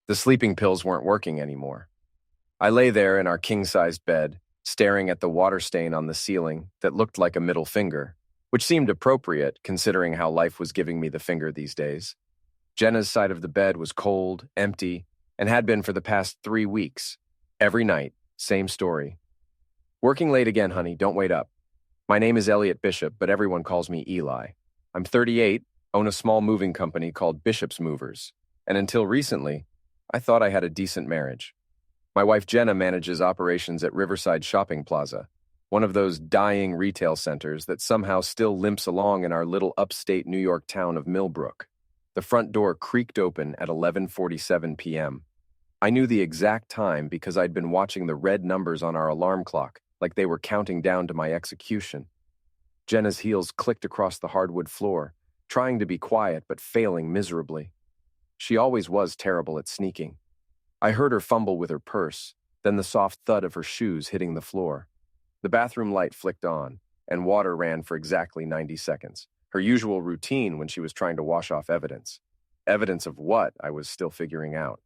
The sleeping pills weren't working anymore. I lay there in our king-sized bed, staring at the water stain on the ceiling that looked like a middle finger, which seemed appropriate considering how life was giving me the finger these days. Jenna's side of the bed was cold, empty, and had been for the past 3 weeks. Every night, same story. Working late again, honey, don't wait up. My name is Elliot Bishop, but everyone calls me Eli. I'm 38, own a small moving company called Bishop's Movers, and until recently, I thought I had a decent marriage. My wife Jenna manages operations at Riverside Shopping Plaza, one of those dying retail centers that somehow still limps along in our little upstate New York town of Millbrook. The front door creaked open at 11:47 p.m. I knew the exact time because I'd been watching the red numbers on our alarm clock, like they were counting down to my execution. Jenna's heels clicked across the hardwood floor, trying to be quiet but failing miserably. She always was terrible at sneaking. I heard her fumble with her purse, then the soft thud of her shoes hitting the floor. The bathroom light flicked on, and water ran for exactly 90 seconds, her usual routine when she was trying to wash off evidence. Evidence of what, I was still figuring out.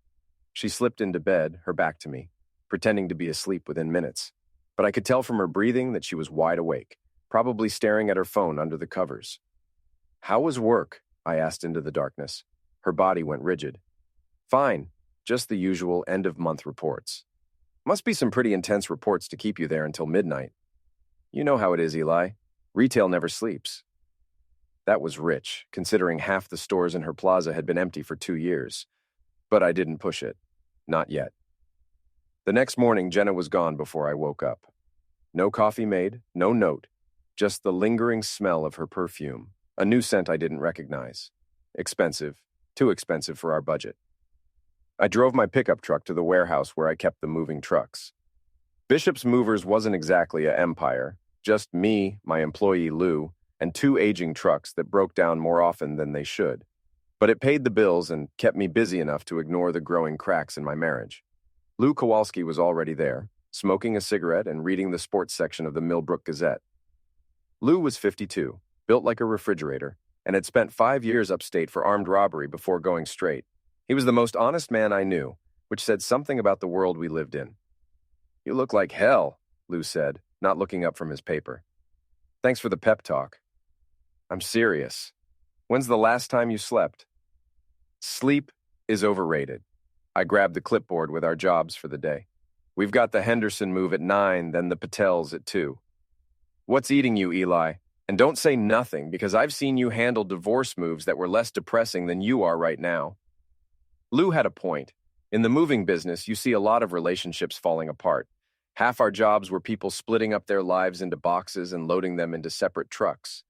She slipped into bed, her back to me, pretending to be asleep within minutes. But I could tell from her breathing that she was wide awake, probably staring at her phone under the covers. "How was work?" I asked into the darkness. Her body went rigid. "Fine, just the usual end-of-month reports." "Must be some pretty intense reports to keep you there until midnight." "You know how it is, Eli. Retail never sleeps." That was rich, considering half the stores in her plaza had been empty for 2 years. But I didn't push it. Not yet. The next morning, Jenna was gone before I woke up. No coffee made, no note, just the lingering smell of her perfume, a new scent I didn't recognize. Expensive, too expensive for our budget. I drove my pickup truck to the warehouse where I kept the moving trucks. Bishop's Movers wasn't exactly an empire, just me, my employee Lou, and 2 aging trucks that broke down more often than they should. But it paid the bills and kept me busy enough to ignore the growing cracks in my marriage. Lou Kowalski was already there, smoking a cigarette and reading the sports section of the Millbrook Gazette. Lou was 52, built like a refrigerator, and had spent 5 years upstate for armed robbery before going straight. He was the most honest man I knew, which said something about the world we lived in. "You look like hell," Lou said, not looking up from his paper. "Thanks for the pep talk." "I'm serious. When's the last time you slept?" "Sleep is overrated." I grabbed the clipboard with our jobs for the day. "We've got the Henderson move at 9, then the Patels at 2. "What's eating you, Eli? And don't say nothing, because I've seen you handle divorce moves that were less depressing than you are right now." Lou had a point. In the moving business, you see a lot of relationships falling apart. Half our jobs were people splitting up their lives into boxes and loading them into separate trucks.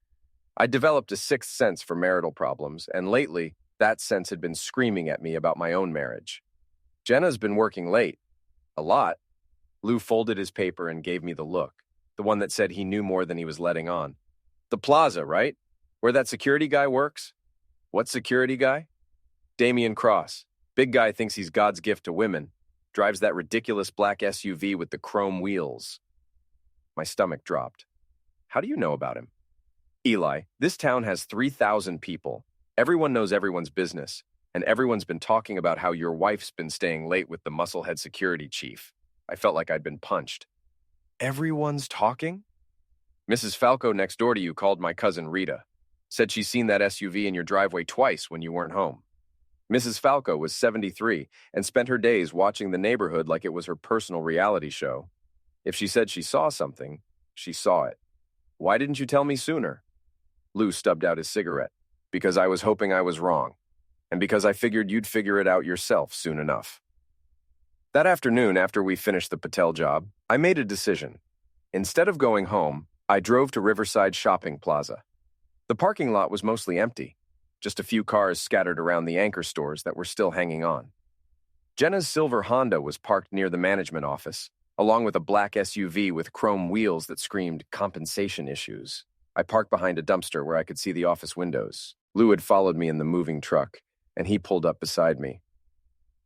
I developed a sixth sense for marital problems, and lately, that sense had been screaming at me about my own marriage. "Jenna's been working late. A lot." Lou folded his paper and gave me the look, the one that said he knew more than he was letting on. "The plaza, right? Where that security guy works?" "What security guy?" "Damian Cross. Big guy thinks he's God's gift to women. Drives that ridiculous black SUV with the chrome wheels." My stomach dropped. "How do you know about him?" "Eli, this town has 3,000 people. Everyone knows everyone's business, and everyone's been talking about how your wife's been staying late with the musclehead security chief." I felt like I'd been punched. "Everyone's talking?" "Mrs. Falco next door to you called my cousin Rita. Said she's seen that SUV in your driveway twice when you weren't home." Mrs. Falco was 73 and spent her days watching the neighborhood like it was her personal reality show. If she said she saw something, she saw it. "Why didn't you tell me sooner?" Lou stubbed out his cigarette. "Because I was hoping I was wrong, and because I figured you'd figure it out yourself soon enough." That afternoon, after we finished the Patel job, I made a decision. Instead of going home, I drove to Riverside Shopping Plaza. The parking lot was mostly empty, just a few cars scattered around the anchor stores that were still hanging on. Jenna's silver Honda was parked near the management office, along with a black SUV with chrome wheels that screamed compensation issues. I parked behind a dumpster where I could see the office windows. Lou had followed me in the moving truck, and he pulled up beside me.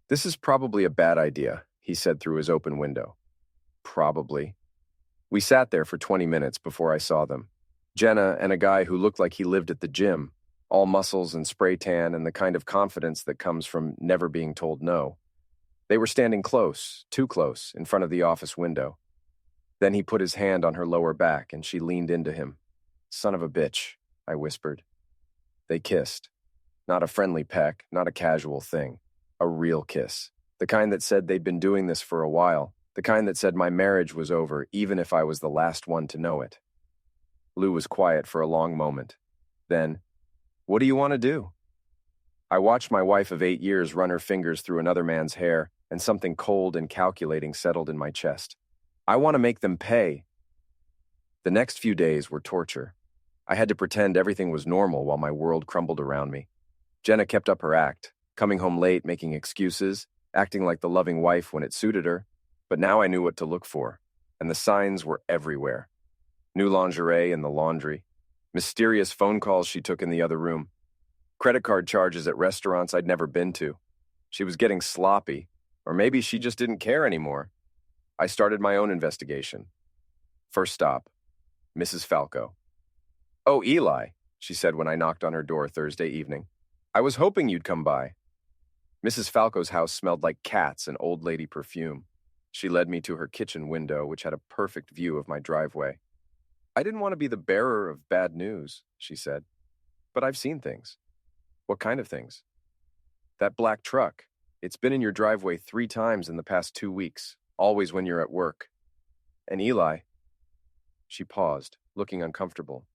"This is probably a bad idea," he said through his open window. "Probably." We sat there for 20 minutes before I saw them. Jenna and a guy who looked like he lived at the gym, all muscles and spray tan and the kind of confidence that comes from never being told no. They were standing close, too close, in front of the office window. Then he put his hand on her lower back and she leaned into him. "Son of a bitch," I whispered. They kissed. Not a friendly peck, not a casual thing. A real kiss. The kind that said they'd been doing this for a while. The kind that said my marriage was over even if I was the last one to know it. Lou was quiet for a long moment. Then, "What do you want to do?" I watched my wife of 8 years run her fingers through another man's hair, and something cold and calculating settled in my chest. "I want to make them pay." The next few days were torture. I had to pretend everything was normal while my world crumbled around me. Jenna kept up her act, coming home late, making excuses, acting like the loving wife when it suited her. But now I knew what to look for, and the signs were everywhere. New lingerie in the laundry, mysterious phone calls she took in the other room, credit card charges at restaurants I'd never been to. She was getting sloppy, or maybe she just didn't care anymore. I started my own investigation. First stop, Mrs. Falco. "Oh, Eli," she said when I knocked on her door Thursday evening. "I was hoping you'd come by." Mrs. Falco's house smelled like cats and old lady perfume. She led me to her kitchen window, which had a perfect view of my driveway. "I didn't want to be the bearer of bad news," she said, "but I've seen things." "What kind of things?" "That black truck. It's been in your driveway 3 times in the past 2 weeks, always when you're at work. And Eli..." She paused, looking uncomfortable.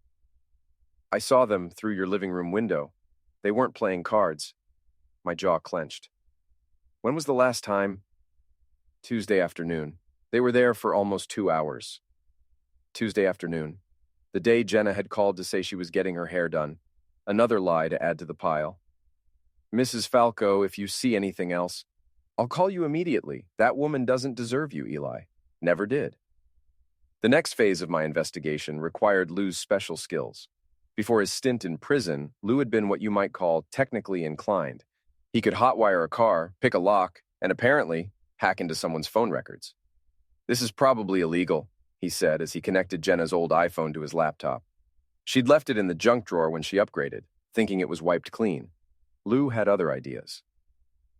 "I saw them through your living room window. They weren't playing cards." My jaw clenched. "When was the last time?" "Tuesday afternoon. They were there for almost 2 hours." Tuesday afternoon. The day Jenna had called to say she was getting her hair done. Another lie to add to the pile. "Mrs. Falco, if you see anything else..." "I'll call you immediately. That woman doesn't deserve you, Eli. Never did." The next phase of my investigation required Lou's special skills. Before his stint in prison, Lou had been what you might call technically inclined. He could hotwire a car, pick a lock, and apparently hack into someone's phone records. "This is probably illegal," he said as he connected Jenna's old iPhone to his laptop. She'd left it in the junk drawer when she upgraded, thinking it was wiped clean. Lou had other ideas.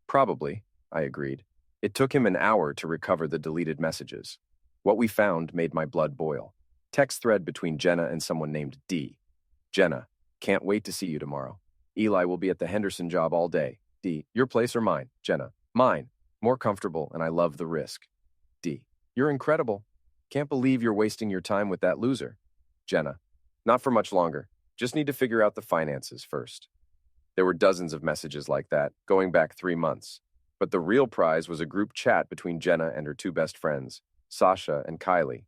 "Probably," I agreed. It took him an hour to recover the deleted messages. What we found made my blood boil. Text thread between Jenna and someone named D. "Jenna, can't wait to see you tomorrow. Eli will be at the Henderson job all day. D, your place or mine? Jenna, mine. More comfortable, and I love the risk. D, you're incredible. Can't believe you're wasting your time with that loser. Jenna, not for much longer. Just need to figure out the finances first." There were dozens of messages like that, going back 3 months. But the real prize was a group chat between Jenna and her 2 best friends, Sasha and Kylie.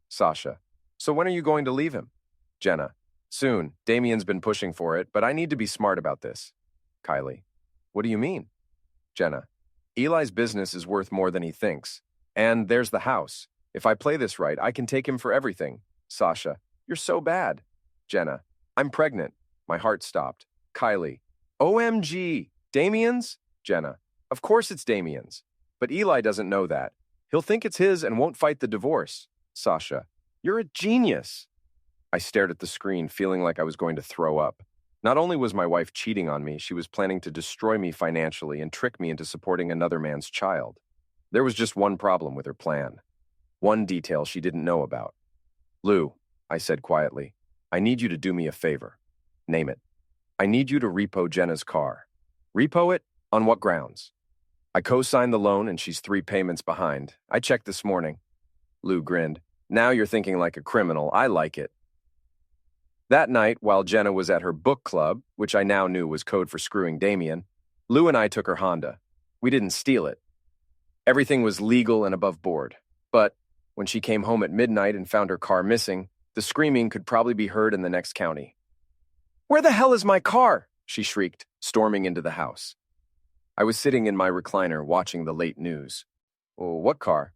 Sasha, "So when are you going to leave him?" Jenna, "Soon. Damien's been pushing for it, but I need to be smart about this." Kylie, "What do you mean?" Jenna, "Eli's business is worth more than he thinks. And there's the house. If I play this right, I can take him for everything." Sasha, "You're so bad." Jenna, "I'm pregnant." My heart stopped. Kylie, "OMG, Damien's?" Jenna, "Of course it's Damien's. But Eli doesn't know that. He'll think it's his and won't fight the divorce." Sasha, "You're a genius." I stared at the screen, feeling like I was going to throw up. Not only was my wife cheating on me, she was planning to destroy me financially and trick me into supporting another man's child. There was just one problem with her plan. One detail she didn't know about. "Lou," I said quietly, "I need you to do me a favor." "Name it." "I need you to repo Jenna's car." "Repo it? On what grounds?" "I co-signed the loan and she's 3 payments behind. I checked this morning." Lou grinned. "Now you're thinking like a criminal. I like it." That night, while Jenna was at her book club, which I now knew was code for screwing Damien, Lou and I took her Honda. We didn't steal it. Everything was legal and above board. But when she came home at midnight and found her car missing, the screaming could probably be heard in the next county. "Where the hell is my car?" she shrieked, storming into the house. I was sitting in my recliner watching the late news. "Oh, what car?"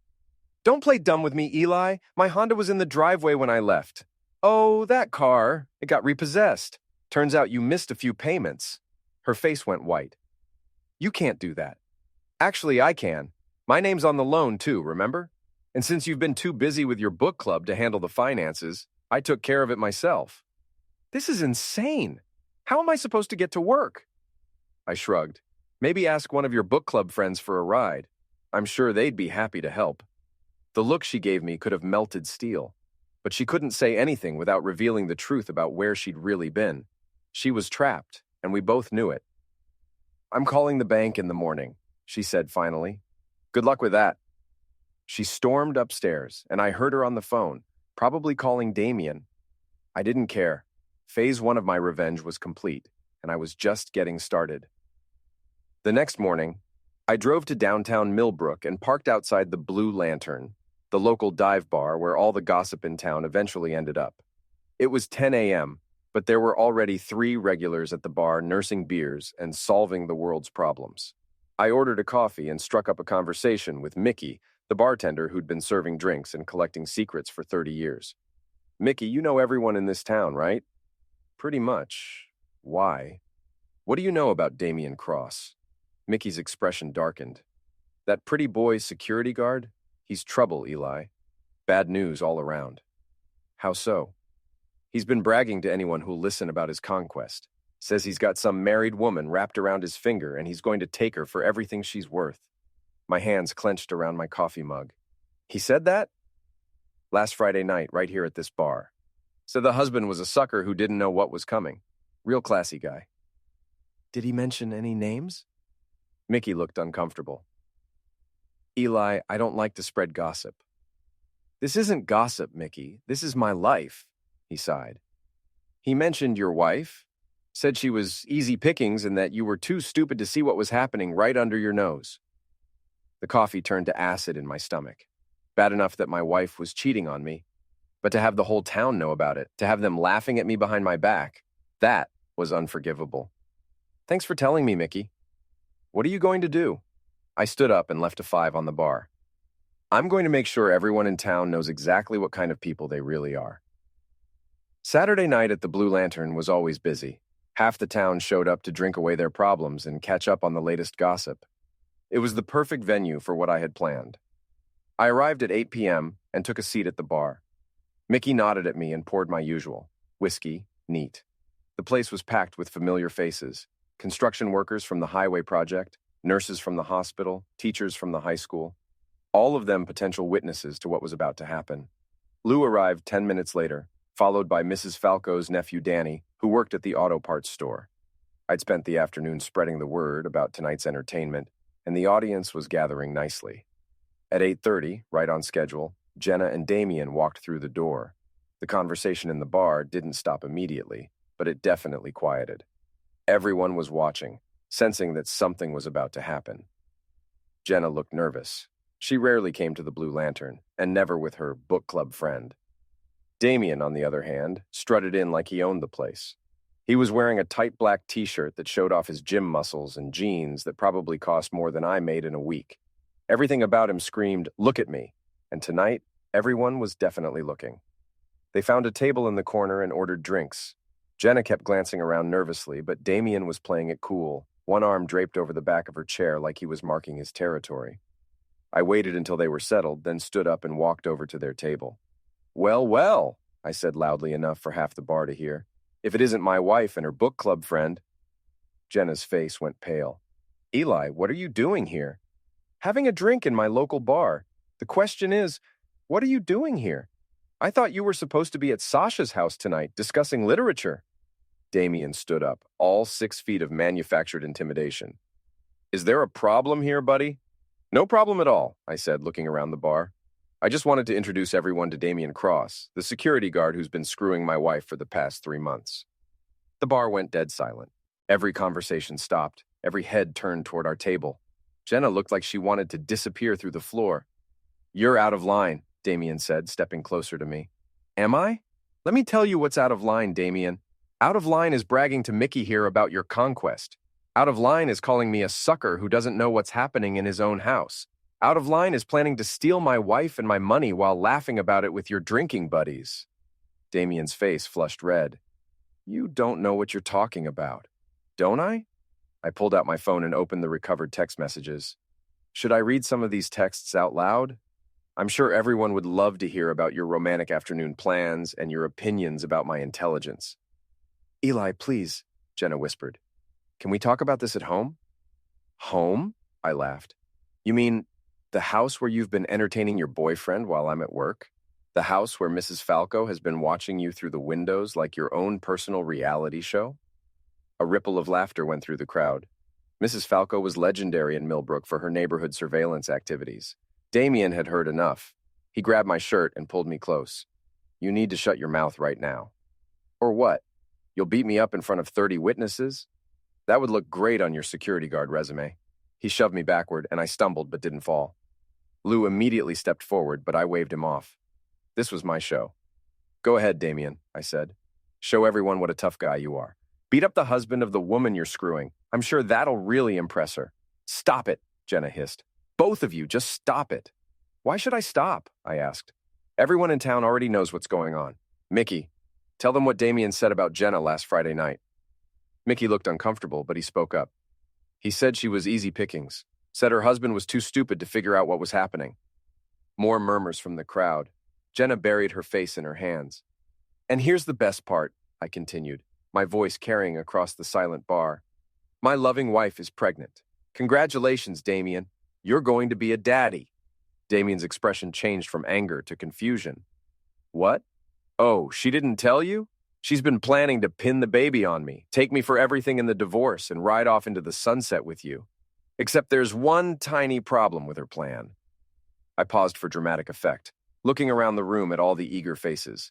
"Don't play dumb with me, Eli. My Honda was in the driveway when I left." "Oh, that car. It got repossessed. Turns out you missed a few payments." Her face went white. "You can't do that." "Actually, I can. My name's on the loan, too, remember? And since you've been too busy with your book club to handle the finances, I took care of it myself." "This is insane. How am I supposed to get to work?" I shrugged. "Maybe ask one of your book club friends for a ride." I'm sure they'd be happy to help. The look she gave me could have melted steel, but she couldn't say anything without revealing the truth about where she'd really been. She was trapped, and we both knew it. I'm calling the bank in the morning, she said finally. Good luck with that. She stormed upstairs, and I heard her on the phone, probably calling Damien. I didn't care. Phase 1 of my revenge was complete, and I was just getting started. The next morning, I drove to downtown Millbrook and parked outside the Blue Lantern, the local dive bar where all the gossip in town eventually ended up. It was 10 a.m., but there were already 3 regulars at the bar nursing beers and solving the world's problems. I ordered a coffee and struck up a conversation with Mickey, the bartender who'd been serving drinks and collecting secrets for 30 years. Mickey, you know everyone in this town, right? Pretty much. Why? What do you know about Damien Cross? Mickey's expression darkened. That pretty boy security guard? He's trouble, Eli. Bad news all around. How so? He's been bragging to anyone who'll listen about his conquest. Says he's got some married woman wrapped around his finger and he's going to take her for everything she's worth. My hands clenched around my coffee mug. He said that? Last Friday night, right here at this bar. Said the husband was a sucker who didn't know what was coming. Real classy guy. Did he mention any names? Mickey looked uncomfortable. Eli, I don't like to spread gossip. This isn't gossip, Mickey. This is my life, he sighed. He mentioned your wife, said she was easy pickings and that you were too stupid to see what was happening right under your nose. The coffee turned to acid in my stomach. Bad enough that my wife was cheating on me, but to have the whole town know about it, to have them laughing at me behind my back, that was unforgivable. Thanks for telling me, Mickey. What are you going to do? I stood up and left a 5 on the bar. I'm going to make sure everyone in town knows exactly what kind of people they really are. Saturday night at the Blue Lantern was always busy. Half the town showed up to drink away their problems and catch up on the latest gossip. It was the perfect venue for what I had planned. I arrived at 8 p.m. and took a seat at the bar. Mickey nodded at me and poured my usual. Whiskey, neat. The place was packed with familiar faces. Construction workers from the highway project, nurses from the hospital, teachers from the high school. All of them potential witnesses to what was about to happen. Lou arrived 10 minutes later, followed by Mrs. Falco's nephew Danny, who worked at the auto parts store. I'd spent the afternoon spreading the word about tonight's entertainment, and the audience was gathering nicely. At 8:30, right on schedule, Jenna and Damien walked through the door. The conversation in the bar didn't stop immediately, but it definitely quieted. Everyone was watching, sensing that something was about to happen. Jenna looked nervous. She rarely came to the Blue Lantern, and never with her book club friend. Damien, on the other hand, strutted in like he owned the place. He was wearing a tight black t-shirt that showed off his gym muscles and jeans that probably cost more than I made in a week. Everything about him screamed, "Look at me," and tonight, everyone was definitely looking. They found a table in the corner and ordered drinks. Jenna kept glancing around nervously, but Damien was playing it cool, one arm draped over the back of her chair like he was marking his territory. I waited until they were settled, then stood up and walked over to their table. "Well, well," I said loudly enough for half the bar to hear. "If it isn't my wife and her book club friend." Jenna's face went pale. "Eli, what are you doing here?" "Having a drink in my local bar. The question is, what are you doing here? I thought you were supposed to be at Sasha's house tonight, discussing literature." Damien stood up, all 6 feet of manufactured intimidation. "Is there a problem here, buddy?" "No problem at all," I said, looking around the bar. "I just wanted to introduce everyone to Damien Cross, the security guard who's been screwing my wife for the past 3 months. The bar went dead silent. Every conversation stopped. Every head turned toward our table. Jenna looked like she wanted to disappear through the floor. "You're out of line," Damien said, stepping closer to me. "Am I? Let me tell you what's out of line, Damien. Out of line is bragging to Mickey here about your conquest. Out of line is calling me a sucker who doesn't know what's happening in his own house. Out of line is planning to steal my wife and my money while laughing about it with your drinking buddies." Damien's face flushed red. "You don't know what you're talking about." "Don't I?" I pulled out my phone and opened the recovered text messages. "Should I read some of these texts out loud? I'm sure everyone would love to hear about your romantic afternoon plans and your opinions about my intelligence." "Eli, please," Jenna whispered. "Can we talk about this at home?" "Home?" I laughed. "You mean The house where you've been entertaining your boyfriend while I'm at work? The house where Mrs. Falco has been watching you through the windows like your own personal reality show? A ripple of laughter went through the crowd. Mrs. Falco was legendary in Millbrook for her neighborhood surveillance activities. Damien had heard enough. He grabbed my shirt and pulled me close. You need to shut your mouth right now. Or what? You'll beat me up in front of 30 witnesses? That would look great on your security guard resume. He shoved me backward, and I stumbled but didn't fall. Lou immediately stepped forward, but I waved him off. This was my show. Go ahead, Damien, I said. Show everyone what a tough guy you are. Beat up the husband of the woman you're screwing. I'm sure that'll really impress her. Stop it, Jenna hissed. Both of you, just stop it. Why should I stop? I asked. Everyone in town already knows what's going on. Mickey, tell them what Damien said about Jenna last Friday night. Mickey looked uncomfortable, but he spoke up. He said she was easy pickings. Said her husband was too stupid to figure out what was happening. More murmurs from the crowd. Jenna buried her face in her hands. And here's the best part, I continued, my voice carrying across the silent bar. My loving wife is pregnant. Congratulations, Damien. You're going to be a daddy. Damien's expression changed from anger to confusion. What? Oh, she didn't tell you? She's been planning to pin the baby on me, take me for everything in the divorce, and ride off into the sunset with you. Except there's one tiny problem with her plan. I paused for dramatic effect, looking around the room at all the eager faces.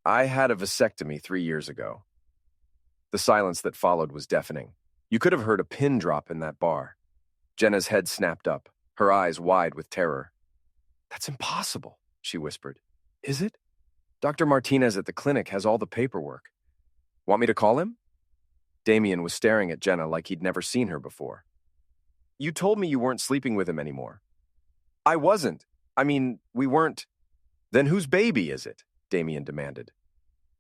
I had a vasectomy 3 years ago. The silence that followed was deafening. You could have heard a pin drop in that bar. Jenna's head snapped up, her eyes wide with terror. That's impossible, she whispered. Is it? Dr. Martinez at the clinic has all the paperwork. Want me to call him? Damien was staring at Jenna like he'd never seen her before. You told me you weren't sleeping with him anymore. I wasn't. I mean, we weren't. Then whose baby is it? Damien demanded.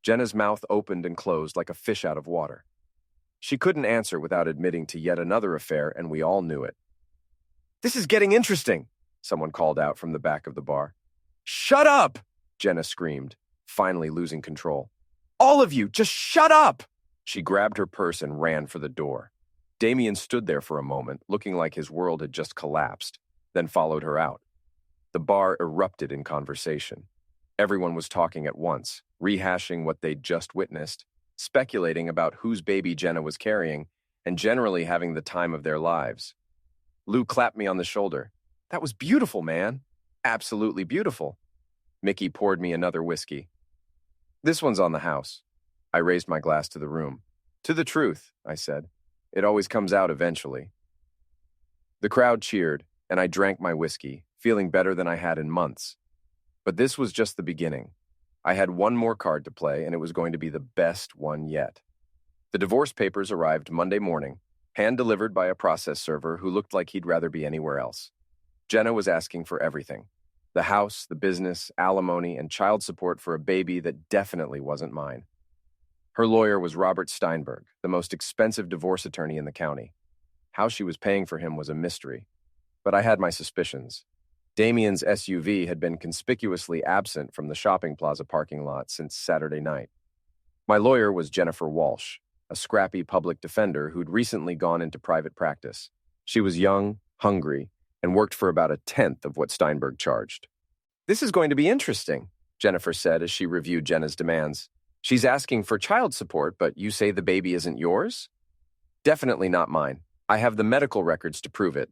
Jenna's mouth opened and closed like a fish out of water. She couldn't answer without admitting to yet another affair, and we all knew it. This is getting interesting, someone called out from the back of the bar. Shut up, Jenna screamed, finally losing control. All of you, just shut up! She grabbed her purse and ran for the door. Damien stood there for a moment, looking like his world had just collapsed, then followed her out. The bar erupted in conversation. Everyone was talking at once, rehashing what they'd just witnessed, speculating about whose baby Jenna was carrying, and generally having the time of their lives. Lou clapped me on the shoulder. That was beautiful, man. Absolutely beautiful. Mickey poured me another whiskey. This one's on the house. I raised my glass to the room. To the truth, I said. It always comes out eventually. The crowd cheered, and I drank my whiskey, feeling better than I had in months. But this was just the beginning. I had one more card to play, and it was going to be the best one yet. The divorce papers arrived Monday morning, hand-delivered by a process server who looked like he'd rather be anywhere else. Jenna was asking for everything. The house, the business, alimony, and child support for a baby that definitely wasn't mine. Her lawyer was Robert Steinberg, the most expensive divorce attorney in the county. How she was paying for him was a mystery. But I had my suspicions. Damien's SUV had been conspicuously absent from the shopping plaza parking lot since Saturday night. My lawyer was Jennifer Walsh, a scrappy public defender who'd recently gone into private practice. She was young, hungry, and worked for about a tenth of what Steinberg charged. This is going to be interesting, Jennifer said as she reviewed Jenna's demands. She's asking for child support, but you say the baby isn't yours? Definitely not mine. I have the medical records to prove it.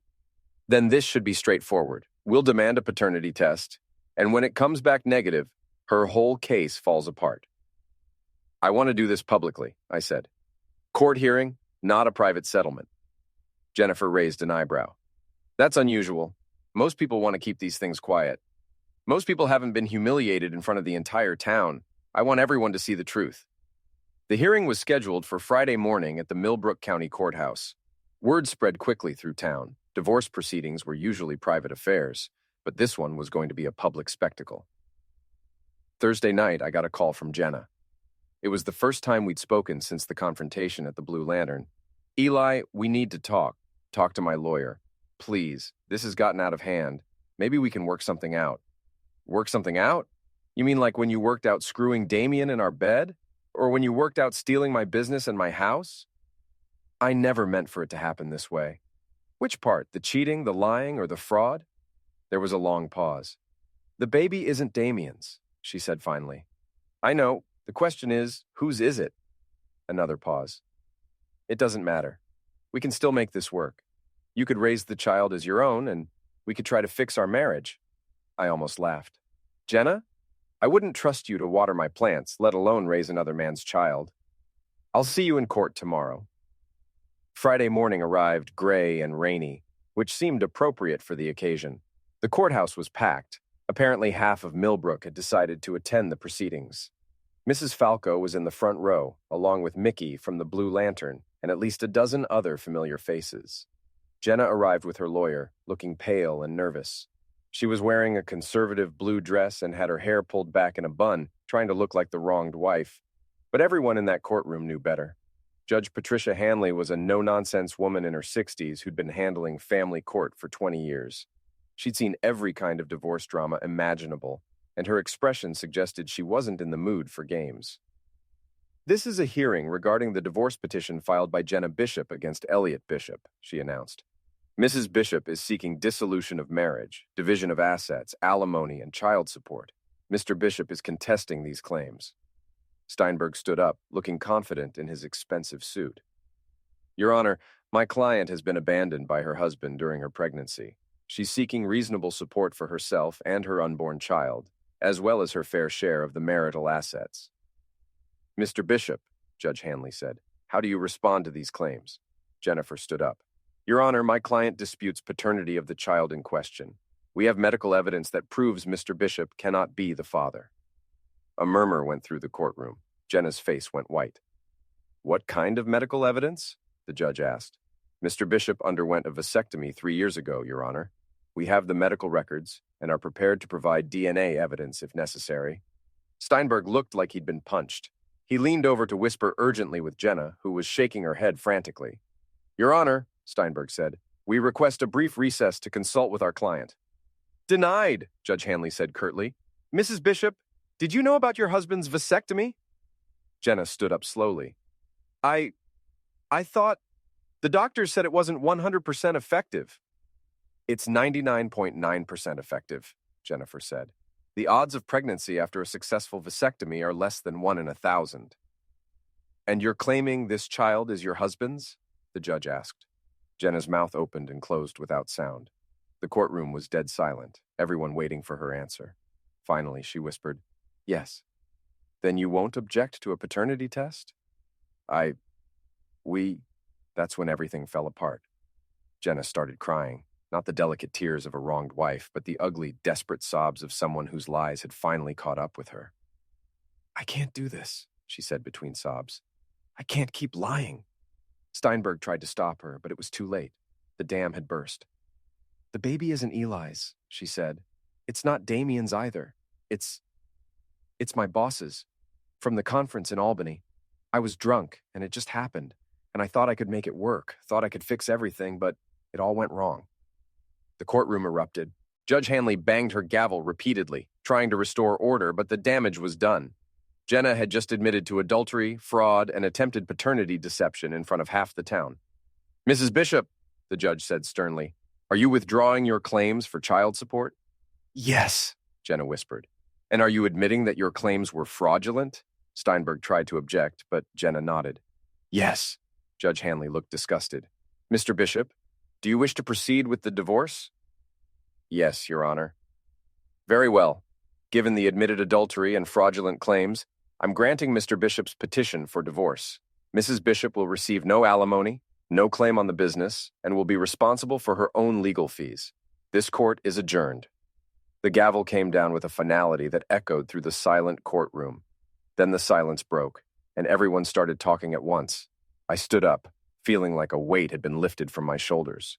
Then this should be straightforward. We'll demand a paternity test, and when it comes back negative, her whole case falls apart. I want to do this publicly, I said. Court hearing, not a private settlement. Jennifer raised an eyebrow. That's unusual. Most people want to keep these things quiet. Most people haven't been humiliated in front of the entire town. I want everyone to see the truth. The hearing was scheduled for Friday morning at the Millbrook County Courthouse. Word spread quickly through town. Divorce proceedings were usually private affairs, but this one was going to be a public spectacle. Thursday night, I got a call from Jenna. It was the first time we'd spoken since the confrontation at the Blue Lantern. Eli, we need to talk. Talk to my lawyer. Please, this has gotten out of hand. Maybe we can work something out. Work something out? You mean like when you worked out screwing Damien in our bed? Or when you worked out stealing my business and my house? I never meant for it to happen this way. Which part, the cheating, the lying, or the fraud? There was a long pause. The baby isn't Damien's, she said finally. I know. The question is, whose is it? Another pause. It doesn't matter. We can still make this work. You could raise the child as your own, and we could try to fix our marriage. I almost laughed. Jenna, I wouldn't trust you to water my plants, let alone raise another man's child. I'll see you in court tomorrow. Friday morning arrived gray and rainy, which seemed appropriate for the occasion. The courthouse was packed. Apparently half of Millbrook had decided to attend the proceedings. Mrs. Falco was in the front row, along with Mickey from the Blue Lantern and at least a dozen other familiar faces. Jenna arrived with her lawyer, looking pale and nervous. She was wearing a conservative blue dress and had her hair pulled back in a bun, trying to look like the wronged wife. But everyone in that courtroom knew better. Judge Patricia Hanley was a no-nonsense woman in her 60s who'd been handling family court for 20 years. She'd seen every kind of divorce drama imaginable, and her expression suggested she wasn't in the mood for games. This is a hearing regarding the divorce petition filed by Jenna Bishop against Elliot Bishop, she announced. Mrs. Bishop is seeking dissolution of marriage, division of assets, alimony, and child support. Mr. Bishop is contesting these claims. Steinberg stood up, looking confident in his expensive suit. Your Honor, my client has been abandoned by her husband during her pregnancy. She's seeking reasonable support for herself and her unborn child, as well as her fair share of the marital assets. Mr. Bishop, Judge Hanley said, how do you respond to these claims? Jennifer stood up. Your Honor, my client disputes paternity of the child in question. We have medical evidence that proves Mr. Bishop cannot be the father. A murmur went through the courtroom. Jenna's face went white. What kind of medical evidence? The judge asked. Mr. Bishop underwent a vasectomy 3 years ago, Your Honor. We have the medical records and are prepared to provide DNA evidence if necessary. Steinberg looked like he'd been punched. He leaned over to whisper urgently with Jenna, who was shaking her head frantically. Your Honor, Steinberg said, we request a brief recess to consult with our client. Denied, Judge Hanley said curtly. Mrs. Bishop, did you know about your husband's vasectomy? Jenna stood up slowly. I thought the doctors said it wasn't 100% effective. It's 99.9% effective, Jennifer said. The odds of pregnancy after a successful vasectomy are less than 1 in 1,000. And you're claiming this child is your husband's? The judge asked. Jenna's mouth opened and closed without sound. The courtroom was dead silent, everyone waiting for her answer. Finally, she whispered, Yes. Then you won't object to a paternity test? That's when everything fell apart. Jenna started crying, not the delicate tears of a wronged wife, but the ugly, desperate sobs of someone whose lies had finally caught up with her. I can't do this, she said between sobs. I can't keep lying. Steinberg tried to stop her, but it was too late. The dam had burst. The baby isn't Eli's, she said. It's not Damien's either. It's my boss's. From the conference in Albany. I was drunk, and it just happened, and I thought I could make it work, thought I could fix everything, but it all went wrong. The courtroom erupted. Judge Hanley banged her gavel repeatedly, trying to restore order, but the damage was done. Jenna had just admitted to adultery, fraud, and attempted paternity deception in front of half the town. Mrs. Bishop, the judge said sternly, are you withdrawing your claims for child support? Yes, Jenna whispered. And are you admitting that your claims were fraudulent? Steinberg tried to object, but Jenna nodded. Yes. Judge Hanley looked disgusted. Mr. Bishop, do you wish to proceed with the divorce? Yes, Your Honor. Very well. Given the admitted adultery and fraudulent claims, I'm granting Mr. Bishop's petition for divorce. Mrs. Bishop will receive no alimony, no claim on the business, and will be responsible for her own legal fees. This court is adjourned. The gavel came down with a finality that echoed through the silent courtroom. Then the silence broke, and everyone started talking at once. I stood up, feeling like a weight had been lifted from my shoulders.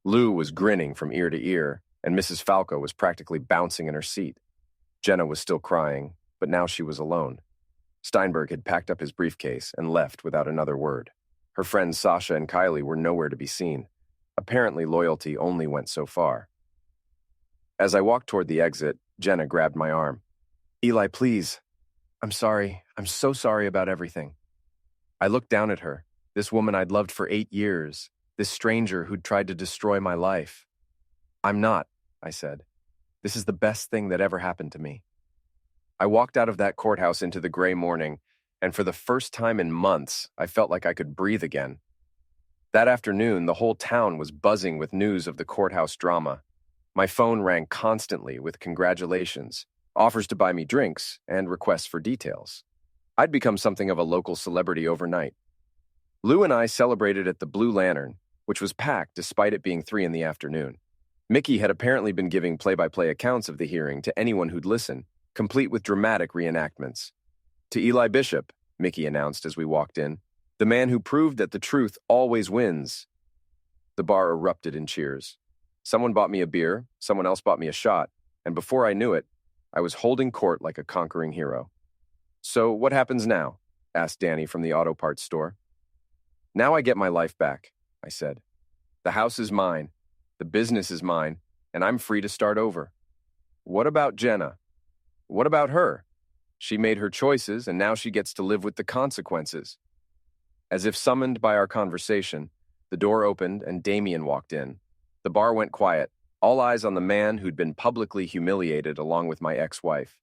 Lou was grinning from ear to ear, and Mrs. Falco was practically bouncing in her seat. Jenna was still crying, but now she was alone. Steinberg had packed up his briefcase and left without another word. Her friends Sasha and Kylie were nowhere to be seen. Apparently, loyalty only went so far. As I walked toward the exit, Jenna grabbed my arm. Eli, please. I'm sorry. I'm so sorry about everything. I looked down at her, this woman I'd loved for 8 years, this stranger who'd tried to destroy my life. I'm not, I said. This is the best thing that ever happened to me. I walked out of that courthouse into the gray morning, and for the first time in months, I felt like I could breathe again. That afternoon, the whole town was buzzing with news of the courthouse drama. My phone rang constantly with congratulations, offers to buy me drinks, and requests for details. I'd become something of a local celebrity overnight. Lou and I celebrated at the Blue Lantern, which was packed despite it being 3 in the afternoon. Mickey had apparently been giving play-by-play accounts of the hearing to anyone who'd listen, complete with dramatic reenactments. To Eli Bishop, Mickey announced as we walked in, the man who proved that the truth always wins. The bar erupted in cheers. Someone bought me a beer, someone else bought me a shot, and before I knew it, I was holding court like a conquering hero. "So what happens now?" asked Danny from the auto parts store. "Now I get my life back," I said. "The house is mine, the business is mine, and I'm free to start over." "What about Jenna? What about her? She made her choices, and now she gets to live with the consequences." As if summoned by our conversation, the door opened and Damien walked in. The bar went quiet, all eyes on the man who'd been publicly humiliated along with my ex-wife.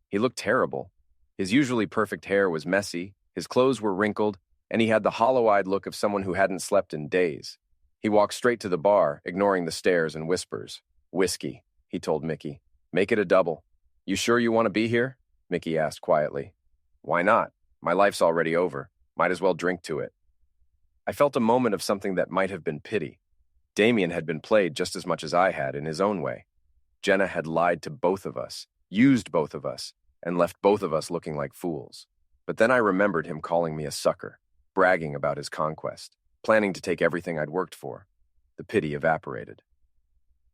He looked terrible. His usually perfect hair was messy, his clothes were wrinkled, and he had the hollow-eyed look of someone who hadn't slept in days. He walked straight to the bar, ignoring the stares and whispers. "Whiskey," he told Mickey. "Make it a double." "You sure you want to be here?" Mickey asked quietly. "Why not? My life's already over. Might as well drink to it." I felt a moment of something that might have been pity. Damien had been played just as much as I had in his own way. Jenna had lied to both of us, used both of us, and left both of us looking like fools. But then I remembered him calling me a sucker, bragging about his conquest, planning to take everything I'd worked for. The pity evaporated.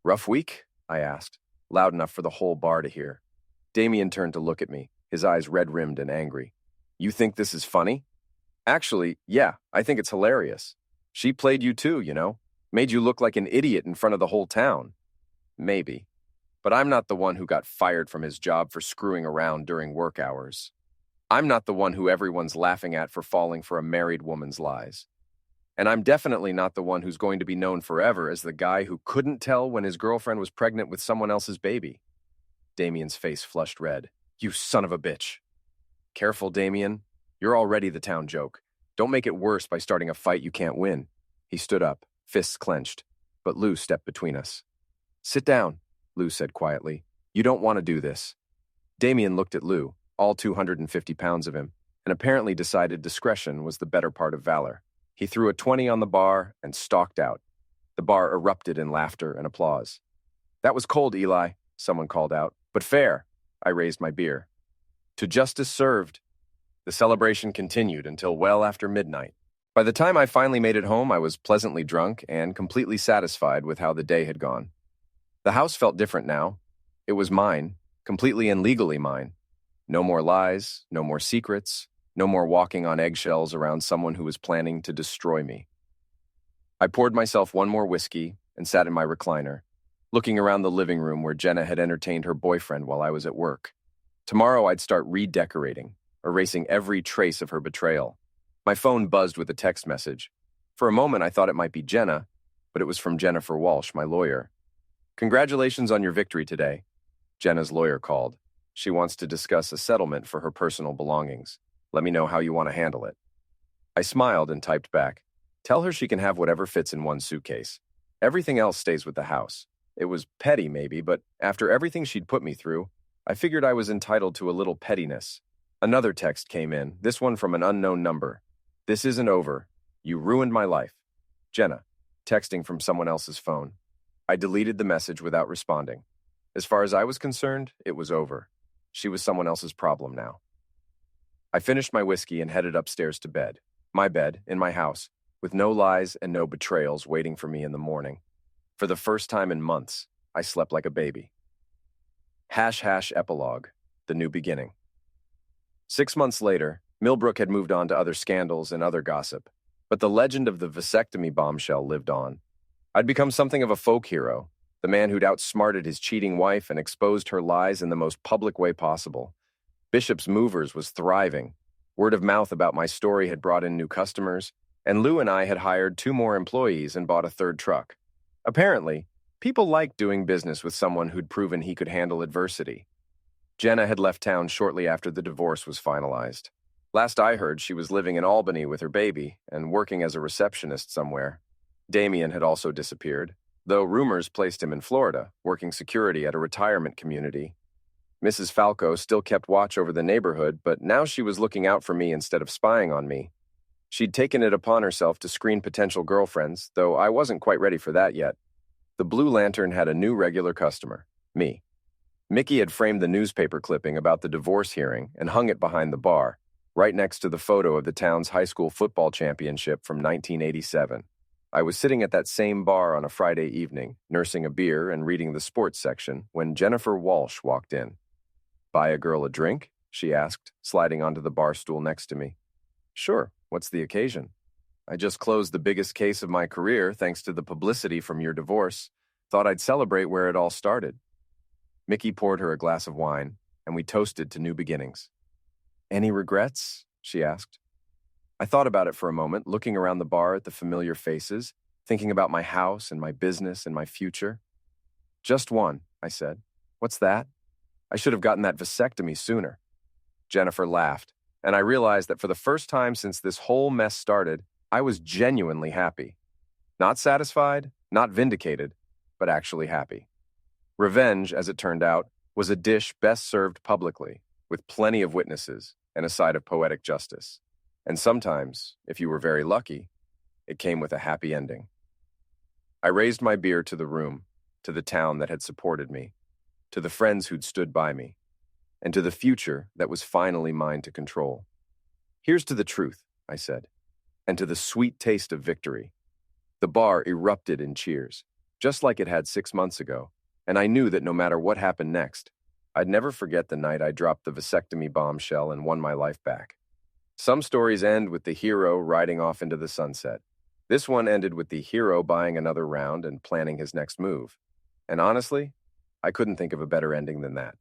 "Rough week?" I asked, loud enough for the whole bar to hear. Damien turned to look at me, his eyes red-rimmed and angry. "You think this is funny?" "Actually, yeah, I think it's hilarious. She played you too, you know? Made you look like an idiot in front of the whole town." "Maybe. But I'm not the one who got fired from his job for screwing around during work hours. I'm not the one who everyone's laughing at for falling for a married woman's lies. And I'm definitely not the one who's going to be known forever as the guy who couldn't tell when his girlfriend was pregnant with someone else's baby." Damien's face flushed red. "You son of a bitch." "Careful, Damien. You're already the town joke. Don't make it worse by starting a fight you can't win." He stood up, fists clenched, but Lou stepped between us. "Sit down," Lou said quietly. "You don't want to do this." Damien looked at Lou, all 250 pounds of him, and apparently decided discretion was the better part of valor. He threw a 20 on the bar and stalked out. The bar erupted in laughter and applause. "That was cold, Eli," someone called out, "but fair." I raised my beer. "To justice served." The celebration continued until well after midnight. By the time I finally made it home, I was pleasantly drunk and completely satisfied with how the day had gone. The house felt different now. It was mine, completely and legally mine. No more lies, no more secrets, no more walking on eggshells around someone who was planning to destroy me. I poured myself one more whiskey and sat in my recliner, looking around the living room where Jenna had entertained her boyfriend while I was at work. Tomorrow I'd start redecorating, erasing every trace of her betrayal. My phone buzzed with a text message. For a moment I thought it might be Jenna, but it was from Jennifer Walsh, my lawyer. "Congratulations on your victory today." Jenna's lawyer called. "She wants to discuss a settlement for her personal belongings. Let me know how you want to handle it." I smiled and typed back, "Tell her she can have whatever fits in one suitcase. Everything else stays with the house." It was petty maybe, but after everything she'd put me through, I figured I was entitled to a little pettiness. Another text came in, this one from an unknown number. "This isn't over. You ruined my life. Jenna," texting from someone else's phone. I deleted the message without responding. As far as I was concerned, it was over. She was someone else's problem now. I finished my whiskey and headed upstairs to bed. My bed, in my house, with no lies and no betrayals waiting for me in the morning. For the first time in months, I slept like a baby. ## epilogue, the new beginning. 6 months later, Millbrook had moved on to other scandals and other gossip, but the legend of the vasectomy bombshell lived on. I'd become something of a folk hero, the man who'd outsmarted his cheating wife and exposed her lies in the most public way possible. Bishop's Movers was thriving. Word of mouth about my story had brought in new customers, and Lou and I had hired 2 more employees and bought a 3rd truck. Apparently, People liked doing business with someone who'd proven he could handle adversity. Jenna had left town shortly after the divorce was finalized. Last I heard, she was living in Albany with her baby and working as a receptionist somewhere. Damien had also disappeared, though rumors placed him in Florida, working security at a retirement community. Mrs. Falco still kept watch over the neighborhood, but now she was looking out for me instead of spying on me. She'd taken it upon herself to screen potential girlfriends, though I wasn't quite ready for that yet. The Blue Lantern had a new regular customer, me. Mickey had framed the newspaper clipping about the divorce hearing and hung it behind the bar, right next to the photo of the town's high school football championship from 1987. I was sitting at that same bar on a Friday evening, nursing a beer and reading the sports section, when Jennifer Walsh walked in. "Buy a girl a drink?" she asked, sliding onto the bar stool next to me. "Sure, what's the occasion?" "I just closed the biggest case of my career thanks to the publicity from your divorce. Thought I'd celebrate where it all started." Mickey poured her a glass of wine, and we toasted to new beginnings. "Any regrets?" she asked. I thought about it for a moment, looking around the bar at the familiar faces, thinking about my house and my business and my future. "Just one," I said. "What's that?" "I should have gotten that vasectomy sooner." Jennifer laughed, and I realized that for the first time since this whole mess started, I was genuinely happy. Not satisfied, not vindicated, but actually happy. Revenge, as it turned out, was a dish best served publicly, with plenty of witnesses and a side of poetic justice. And sometimes, if you were very lucky, it came with a happy ending. I raised my beer to the room, to the town that had supported me, to the friends who'd stood by me, and to the future that was finally mine to control. "Here's to the truth," I said, "and to the sweet taste of victory." The bar erupted in cheers, just like it had 6 months ago, and I knew that no matter what happened next, I'd never forget the night I dropped the vasectomy bombshell and won my life back. Some stories end with the hero riding off into the sunset. This one ended with the hero buying another round and planning his next move. And honestly, I couldn't think of a better ending than that.